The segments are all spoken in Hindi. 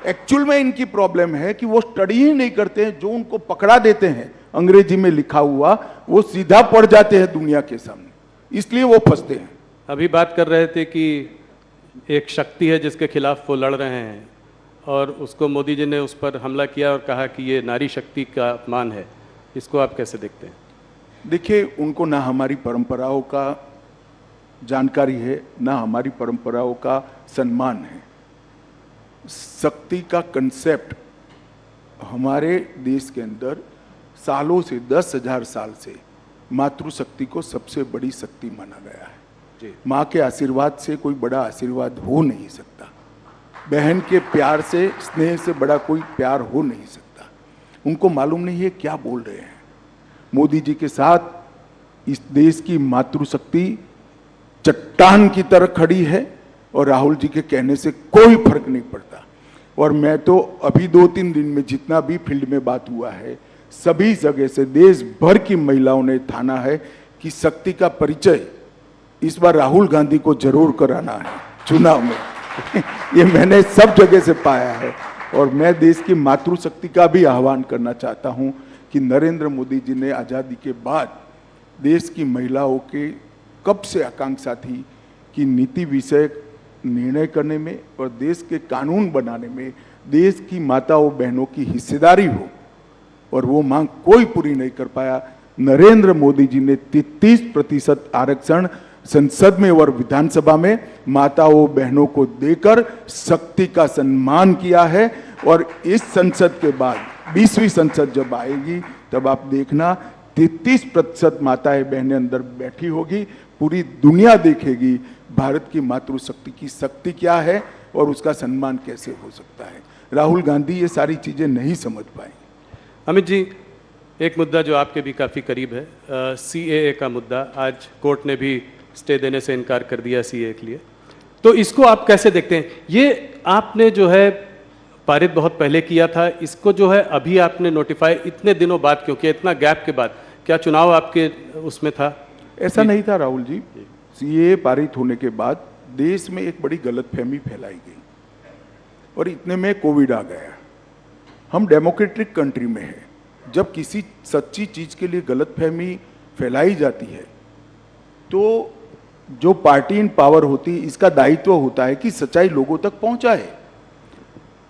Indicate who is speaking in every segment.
Speaker 1: एक्चुअल में इनकी प्रॉब्लम है कि वो स्टडी ही नहीं करते हैं। जो उनको पकड़ा देते हैं अंग्रेजी में लिखा हुआ, वो सीधा पढ़ जाते हैं दुनिया के सामने, इसलिए वो फंसते हैं।
Speaker 2: अभी बात कर रहे थे कि एक शक्ति है जिसके खिलाफ वो लड़ रहे हैं और उसको मोदी जी ने उस पर हमला किया और कहा कि ये नारी शक्ति का अपमान है। इसको आप कैसे देखते हैं?
Speaker 1: देखिए, उनको ना हमारी परंपराओं का जानकारी है, ना हमारी परंपराओं का सम्मान है। शक्ति का कंसेप्ट हमारे देश के अंदर सालों से 10,000 साल से मातृशक्ति को सबसे बड़ी शक्ति माना गया है। माँ के आशीर्वाद से कोई बड़ा आशीर्वाद हो नहीं सकता, बहन के प्यार से, स्नेह से बड़ा कोई प्यार हो नहीं सकता। उनको मालूम नहीं है क्या बोल रहे हैं। मोदी जी के साथ इस देश की मातृशक्ति चट्टान की तरह खड़ी है और राहुल जी के कहने से कोई फर्क नहीं पड़ता। और मैं तो अभी 2-3 दिन में जितना भी फील्ड में बात हुआ है, सभी जगह से देश भर की महिलाओं ने ठाना है कि शक्ति का परिचय इस बार राहुल गांधी को जरूर कराना है चुनाव में। ये मैंने सब जगह से पाया है। और मैं देश की मातृशक्ति का भी आह्वान करना चाहता हूं कि नरेंद्र मोदी जी ने आज़ादी के बाद देश की महिलाओं के कब से आकांक्षा थी कि नीति विषयक निर्णय करने में और देश के कानून बनाने में देश की माताओं बहनों की हिस्सेदारी हो, और वो मांग कोई पूरी नहीं कर पाया। नरेंद्र मोदी जी ने 33% आरक्षण संसद में और विधानसभा में माताओं बहनों को देकर शक्ति का सम्मान किया है। और इस संसद के बाद 20वीं संसद जब आएगी तब आप देखना 33% माताएं बहनें अंदर बैठी होगी। पूरी दुनिया देखेगी भारत की मातृशक्ति की शक्ति क्या है और उसका सम्मान कैसे हो सकता है। राहुल गांधी ये सारी चीजें नहीं समझ पाएंगे।
Speaker 2: अमित जी, एक मुद्दा जो आपके भी काफ़ी करीब है, CAA का मुद्दा। आज कोर्ट ने भी स्टे देने से इनकार कर दिया CAA के लिए, तो इसको आप कैसे देखते हैं? ये आपने जो है पारित बहुत पहले किया था, इसको जो है अभी आपने नोटिफाई इतने दिनों बाद क्यों किया, इतना गैप के बाद? क्या चुनाव आपके उसमें था?
Speaker 1: ऐसा नहीं था राहुल जी। CAA पारित होने के बाद देश में एक बड़ी गलतफहमी फैलाई गई और इतने में कोविड आ गया। हम डेमोक्रेटिक कंट्री में हैं, जब किसी सच्ची चीज के लिए गलतफहमी फैलाई जाती है तो जो पार्टी इन पावर होती है इसका दायित्व होता है कि सच्चाई लोगों तक पहुंचाए।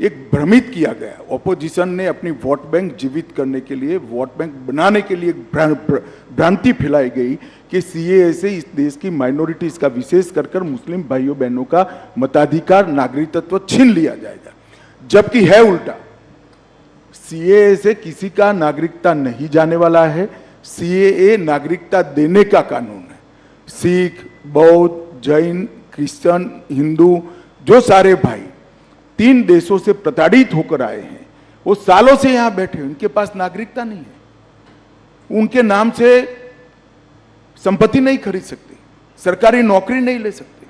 Speaker 1: एक भ्रमित किया गया, ऑपोजिशन ने अपनी वोट बैंक जीवित करने के लिए, वोट बैंक बनाने के लिए एक भ्रांति फैलाई गई कि CAA से इस देश की माइनॉरिटीज का, विशेष कर मुस्लिम भाइयों बहनों का मताधिकार, नागरिकत्व छीन लिया जाएगा, जबकि है उल्टा। CAA से किसी का नागरिकता नहीं जाने वाला है। CAA नागरिकता देने का कानून है। सिख, बौद्ध, जैन, क्रिश्चियन, हिंदू, जो सारे भाई 3 देशों से प्रताड़ित होकर आए हैं, वो सालों से यहां बैठे हैं, उनके पास नागरिकता नहीं है। उनके नाम से संपत्ति नहीं खरीद सकते, सरकारी नौकरी नहीं ले सकते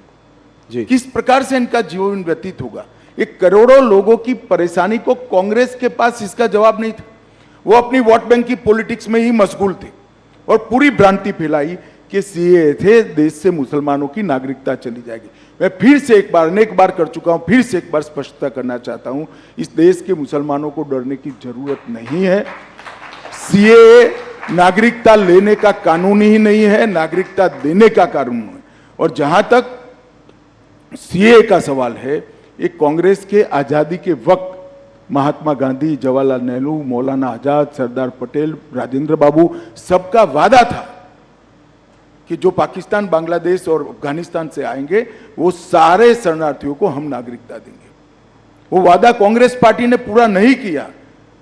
Speaker 1: जी। किस प्रकार से इनका जीवन व्यतीत होगा? एक करोड़ों लोगों की परेशानी को कांग्रेस के पास इसका जवाब नहीं था। वो अपनी वोट बैंक की पॉलिटिक्स में ही मशगूल थे और पूरी भ्रांति फैलाई कि CAA थे देश से मुसलमानों की नागरिकता चली जाएगी। मैं फिर से एक बार, अनेक बार कर चुका हूं, फिर से एक बार स्पष्टता करना चाहता हूं, इस देश के मुसलमानों को डरने की जरूरत नहीं है। CAA नागरिकता लेने का कानून ही नहीं है, नागरिकता देने का कानून है। और जहां तक CAA का सवाल है, एक कांग्रेस के आजादी के वक्त महात्मा गांधी, जवाहरलाल नेहरू, मौलाना आजाद, सरदार पटेल, राजेंद्र बाबू, सबका वादा था कि जो पाकिस्तान, बांग्लादेश और अफगानिस्तान से आएंगे वो सारे शरणार्थियों को हम नागरिकता देंगे। वो वादा कांग्रेस पार्टी ने पूरा नहीं किया,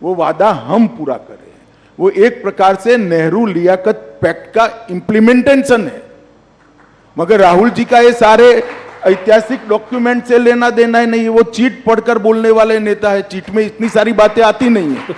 Speaker 1: वो वादा हम पूरा कर रहे हैं। वो एक प्रकार से नेहरू लियाकत पैक्ट का इंप्लीमेंटेशन है। मगर राहुल जी का ये सारे ऐतिहासिक डॉक्यूमेंट से लेना देना ही नहीं है। वो चीट पढ़कर बोलने वाले नेता है, चीट में इतनी सारी बातें आती नहीं है।